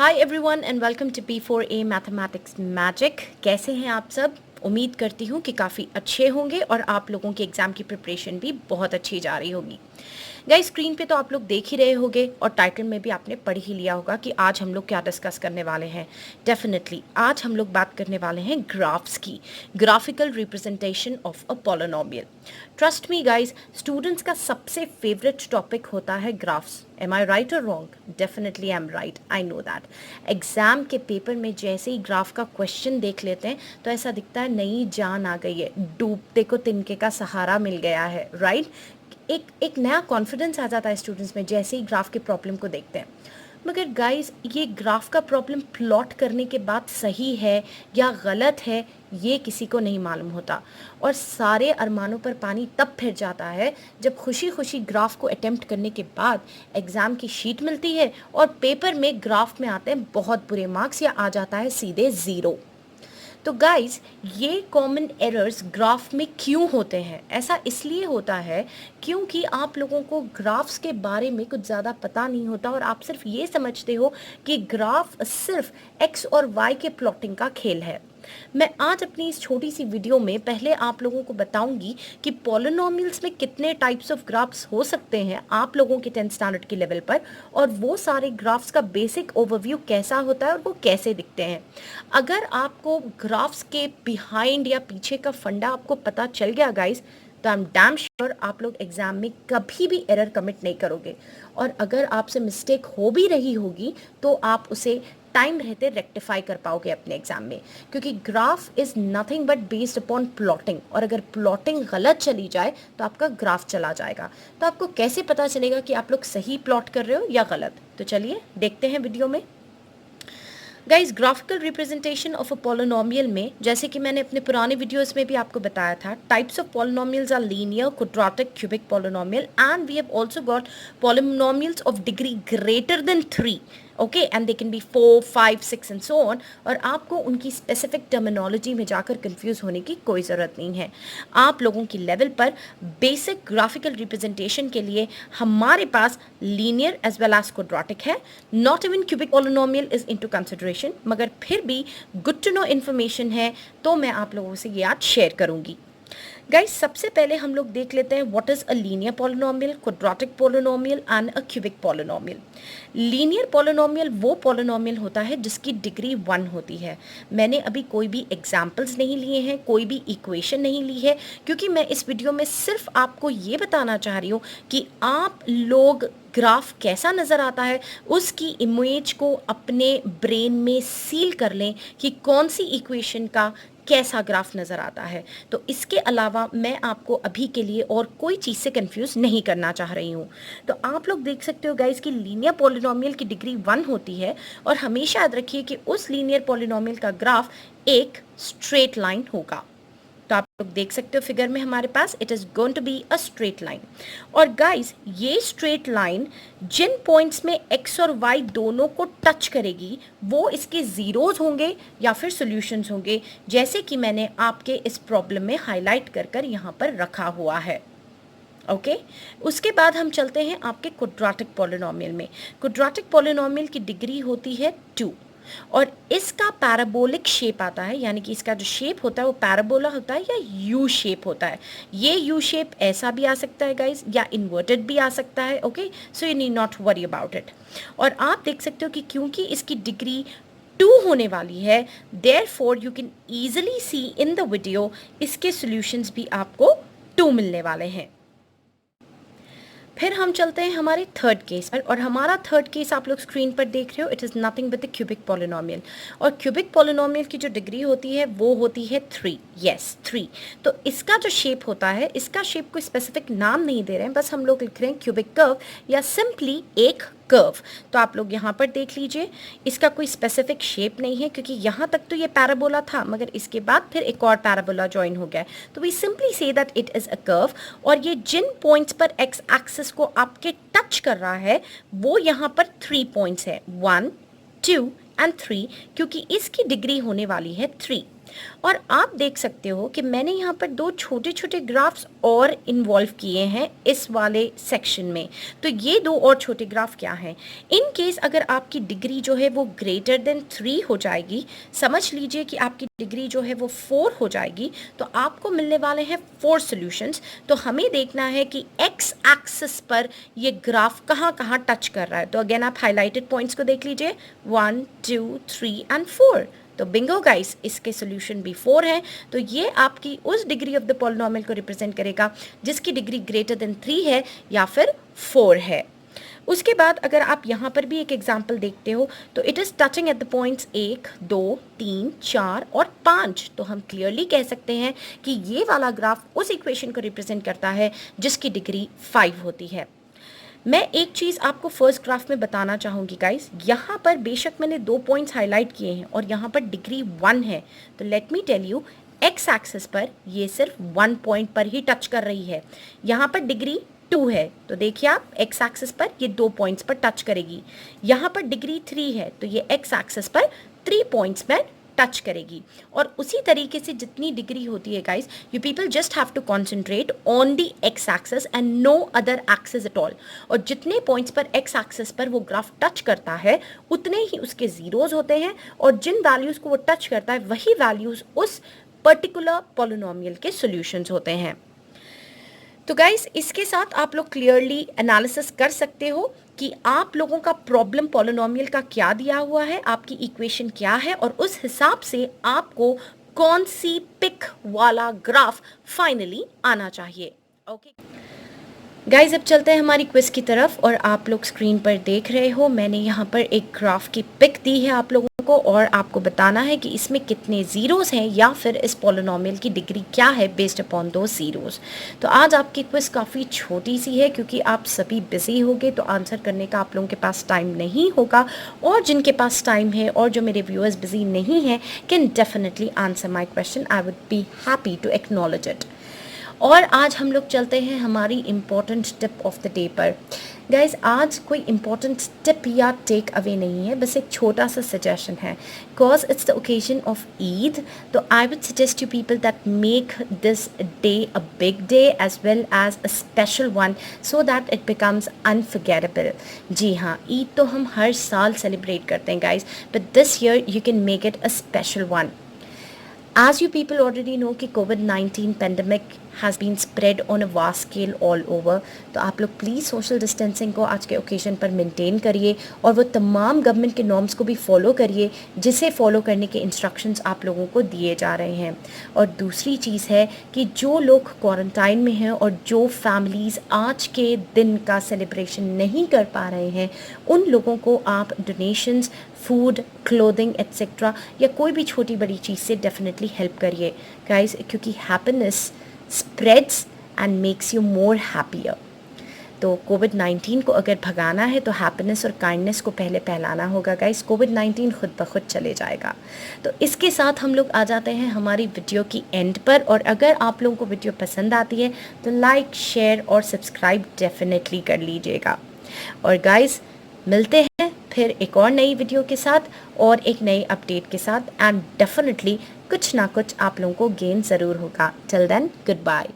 Hi everyone and welcome to P4A mathematics magic. कैसे हैं आप सब? उम्मीद करती हूँ कि काफ़ी अच्छे होंगे और आप लोगों की एग्ज़ाम की प्रिपरेशन भी बहुत अच्छी जा रही होगी। गाइस, स्क्रीन पे तो आप लोग देख ही रहे होंगे और टाइटल में भी आपने पढ़ ही लिया होगा कि आज हम लोग क्या डिस्कस करने वाले हैं। डेफिनेटली आज हम लोग बात करने वाले हैं ग्राफ्स की, graphical representation of a polynomial. Trust me guys, students का सबसे फेवरेट टॉपिक होता है ग्राफ्स। एम आई राइट और wrong? Definitely I am right, I know that. Exam के पेपर में जैसे ही ग्राफ का क्वेश्चन देख लेते हैं तो ऐसा दिखता है नई जान आ गई है, डूबते को तिनके का सहारा मिल गया है, राइट? एक नया कॉन्फिडेंस आ जाता है स्टूडेंट्स में जैसे ही ग्राफ के प्रॉब्लम को देखते हैं। मगर गाइस, ये ग्राफ का प्रॉब्लम प्लॉट करने के बाद सही है या गलत है ये किसी को नहीं मालूम होता, और सारे अरमानों पर पानी तब फिर जाता है जब खुशी खुशी ग्राफ को अटेम्प्ट करने के बाद एग्ज़ाम की शीट मिलती है और पेपर में ग्राफ में आते हैं बहुत बुरे मार्क्स या आ जाता है सीधे ज़ीरो। तो गाइस, ये कॉमन एरर्स ग्राफ में क्यों होते हैं? ऐसा इसलिए होता है क्योंकि आप लोगों को ग्राफ्स के बारे में कुछ ज़्यादा पता नहीं होता और आप सिर्फ ये समझते हो कि ग्राफ सिर्फ एक्स और वाई के प्लॉटिंग का खेल है। मैं आज अपनी इस छोटी सी वीडियो में पहले आप लोगों को बताऊंगी कि पॉलिनोमियल्स में कितने टाइप्स ऑफ ग्राफ्स हो सकते हैं आप लोगों के 10th स्टैंडर्ड के लेवल पर, और वो सारे ग्राफ्स का बेसिक ओवरव्यू कैसा होता है और वो कैसे दिखते हैं। अगर आपको ग्राफ्स के बिहाइंड या पीछे का फंडा आपको पता चल गया गाइस, तो आई एम डैम श्योर आप लोग एग्जाम में कभी भी एरर कमिट नहीं करोगे, और अगर आपसे मिस्टेक हो भी रही होगी तो आप उसे टाइम रहते रेक्टिफाई कर पाओगे अपने एग्जाम में, क्योंकि graph is nothing but based upon plotting, और अगर प्लॉटिंग गलत चली जाए तो आपका ग्राफ चला जाएगा। तो आपको कैसे पता चलेगा कि आप लोग सही प्लॉट कर रहे हो या गलत? तो चलिए देखते हैं वीडियो में। Guys, graphical representation of a polynomial में, जैसे कि मैंने अपने पुराने वीडियोस में भी आपको बताया था, types of polynomials are linear, quadratic, cubic polynomial, and we have also got polynomials of degree greater than 3, okay, and they can be 4, 5, 6 and so on. और आपको उनकी स्पेसिफिक टर्मिनोलॉजी में जाकर कंफ्यूज होने की कोई ज़रूरत नहीं है। आप लोगों की लेवल पर बेसिक ग्राफिकल रिप्रेजेंटेशन के लिए हमारे पास linear as well as quadratic है। Not even cubic polynomial is into consideration, मगर फिर भी गुड टू नो इन्फॉर्मेशन है तो मैं आप लोगों से ये आज शेयर करूंगी। गाइस, सबसे पहले हम लोग देख लेते हैं what is a linear polynomial, quadratic polynomial and a cubic polynomial. Linear polynomial वो पॉलिनोमियल होता है जिसकी डिग्री 1 होती है। मैंने अभी कोई भी एग्जाम्पल्स नहीं लिए हैं, कोई भी इक्वेशन नहीं ली है, क्योंकि मैं इस वीडियो में सिर्फ आपको ये बताना चाह रही हूँ कि आप लोग ग्राफ कैसा नज़र आता है उसकी इमेज को अपने ब्रेन में सील कर लें कि कौन सी इक्वेशन का कैसा ग्राफ नज़र आता है। तो इसके अलावा मैं आपको अभी के लिए और कोई चीज़ से कंफ्यूज नहीं करना चाह रही हूँ। तो आप लोग देख सकते हो गाइस कि लीनियर पॉलिनोमियल की डिग्री 1 होती है, और हमेशा याद रखिए कि उस लीनियर पॉलिनोमियल का ग्राफ एक स्ट्रेट लाइन होगा। तो आप लोग देख सकते हो फिगर में हमारे पास it is going to be a straight line. और गाइस, ये स्ट्रेट लाइन जिन पॉइंट्स में एक्स और वाई दोनों को टच करेगी वो इसके जीरोज होंगे या फिर सॉल्यूशंस होंगे, जैसे कि मैंने आपके इस प्रॉब्लम में हाईलाइट कर कर यहाँ पर रखा हुआ है। ओके उसके बाद हम चलते हैं आपके क्वाड्रेटिक पॉलिनोमियल में। क्वाड्रेटिक पॉलिनोमियल की डिग्री होती है 2, और इसका पैराबोलिक शेप आता है, यानी कि इसका जो शेप होता है वो पैराबोला होता है या यू शेप होता है। ये यू शेप ऐसा भी आ सकता है गाइस, या इन्वर्टेड भी आ सकता है। Okay, so you need not worry about it. और आप देख सकते हो कि क्योंकि इसकी डिग्री 2 होने वाली है, therefore you can easily see in the video इसके सॉल्यूशंस भी आपको 2 मिलने वाले हैं। फिर हम चलते हैं हमारे थर्ड केस पर, और हमारा थर्ड केस आप लोग स्क्रीन पर देख रहे हो। It is nothing but the cubic polynomial, और क्यूबिक पॉलिनोमियल की जो डिग्री होती है वो होती है 3। यस, 3। तो इसका जो शेप होता है, इसका शेप कोई स्पेसिफिक नाम नहीं दे रहे हैं, बस हम लोग लिख रहे हैं क्यूबिक कर्व या सिंपली एक कर्व। तो आप लोग यहाँ पर देख लीजिए, इसका कोई स्पेसिफिक शेप नहीं है, क्योंकि यहाँ तक तो ये पैराबोला था, मगर इसके बाद फिर एक और पैराबोला ज्वाइन हो गया है। तो we simply say that it is a curve, और ये जिन पॉइंट्स पर एक्स एक्सिस को आपके टच कर रहा है वो यहाँ पर 3 पॉइंट्स है, 1, 2 एंड 3, क्योंकि इसकी डिग्री होने वाली है 3। और आप देख सकते हो कि मैंने यहाँ पर दो छोटे छोटे ग्राफ्स और इन्वॉल्व किए हैं इस वाले सेक्शन में। तो ये दो और छोटे ग्राफ क्या हैं? इन केस अगर आपकी डिग्री जो है वो ग्रेटर देन 3 हो जाएगी, समझ लीजिए कि आपकी डिग्री जो है वो 4 हो जाएगी, तो आपको मिलने वाले हैं 4 सॉल्यूशंस। तो हमें देखना है कि एक्स एक्सिस पर ये ग्राफ कहाँ कहाँ टच कर रहा है। तो अगेन आप हाईलाइटेड पॉइंट्स को देख लीजिए, 1 2 3 एंड 4। तो बिंगो गाइस, इसके सॉल्यूशन भी 4 है। तो ये आपकी उस डिग्री ऑफ द पॉलिनोमियल को रिप्रेजेंट करेगा जिसकी डिग्री ग्रेटर देन 3 है या फिर 4 है। उसके बाद अगर आप यहाँ पर भी एक एग्जाम्पल देखते हो तो it is touching at the points 1 2 3 4 और 5। तो हम क्लियरली कह सकते हैं कि ये वाला ग्राफ उस इक्वेशन को रिप्रेजेंट करता है जिसकी डिग्री 5 होती है। मैं एक चीज़ आपको फर्स्ट ग्राफ में बताना चाहूँगी गाइस, यहाँ पर बेशक मैंने 2 पॉइंट्स हाईलाइट किए हैं और यहाँ पर डिग्री 1 है। तो let me tell you, x axis पर ये सिर्फ 1 पॉइंट पर ही टच कर रही है, यहाँ पर डिग्री 2 है। तो देखिए आप, एक्स एक्सिस पर ये 2 पॉइंट्स पर टच करेगी। यहाँ पर डिग्री 3 है तो ये एक्स एक्सिस पर 3 पॉइंट्स पर टच करेगी। और उसी तरीके से जितनी डिग्री होती है guys, you people just have to concentrate on the x axis and no other axis at all. और जितने पॉइंट्स पर एक्स एक्सिस पर वो ग्राफ टच करता है उतने ही उसके जीरोज होते हैं, और जिन वैल्यूज को वो टच करता है वही वैल्यूज उस पर्टिकुलर पॉलिनोमियल के सॉल्यूशंस होते हैं। तो गाइस, इसके साथ आप लोग क्लियरली एनालिसिस कर सकते हो कि आप लोगों का प्रॉब्लम पॉलिनोमियल का क्या दिया हुआ है, आपकी इक्वेशन क्या है, और उस हिसाब से आपको कौन सी पिक वाला ग्राफ फाइनली आना चाहिए। ओके गाइज, अब चलते हैं हमारी क्विज की तरफ। और आप लोग स्क्रीन पर देख रहे हो, मैंने यहाँ पर एक ग्राफ की पिक दी है आप लोगों को, और आपको बताना है कि इसमें कितने ज़ीरोज़ हैं या फिर इस पॉलिनोमियल की डिग्री क्या है बेस्ड अपॉन दो ज़ीरोज़। तो आज आपकी क्विज काफ़ी छोटी सी है क्योंकि आप सभी बिजी होगे, तो आंसर करने का आप लोगों के पास टाइम नहीं होगा। और जिनके पास टाइम है और जो मेरे व्यूअर्स बिजी नहीं हैं, can definitely answer my question. I would be happy to acknowledge it. और आज हम लोग चलते हैं हमारी important tip of the day पर। गाइज, आज कोई इम्पॉर्टेंट टिप या टेक अवे नहीं है, बस एक छोटा सा सजेशन है। Because it's the occasion of Eid, तो I would suggest you people that make this day a big day as well as a special one, so that it becomes unforgettable. जी हाँ, ईद तो हम हर साल सेलिब्रेट करते हैं guys, but this year you can make it a special one. As you people already know कि COVID-19 pandemic has been spread on a vast scale all over, तो आप लोग प्लीज़ सोशल डिस्टेंसिंग को आज के occasion पर maintain करिए और वो तमाम गवर्नमेंट के नॉर्म्स को भी फॉलो करिए जिसे फॉलो करने के इंस्ट्रक्शंस आप लोगों को दिए जा रहे हैं। और दूसरी चीज़ है कि जो लोग क्वारंटाइन में हैं और जो फैमिलीज़ आज के दिन का सेलिब्रेशन नहीं कर पा रहे हैं, उन लोगों को आप डोनेशंस, फूड, क्लोथिंग एट्सेट्रा या कोई भी छोटी बड़ी चीज़ से डेफिनेटली हेल्प करिए गाइस, क्योंकि happiness spreads and makes you more happier. तो कोविड-19 को अगर भगाना है तो हैप्पीनेस और काइंडनेस को पहले फैलाना होगा गाइस। कोविड-19 खुद ब खुद चले जाएगा। तो इसके साथ हम लोग आ जाते हैं हमारी वीडियो की एंड पर। और अगर आप लोगों को वीडियो पसंद आती है तो लाइक, शेयर और सब्सक्राइब डेफिनेटली कर लीजिएगा। और गाइस, मिलते हैं फिर एक और नई वीडियो के साथ और एक नई अपडेट के साथ, एंड डेफिनेटली कुछ ना कुछ आप लोगों को गेन ज़रूर होगा। Till then, good bye.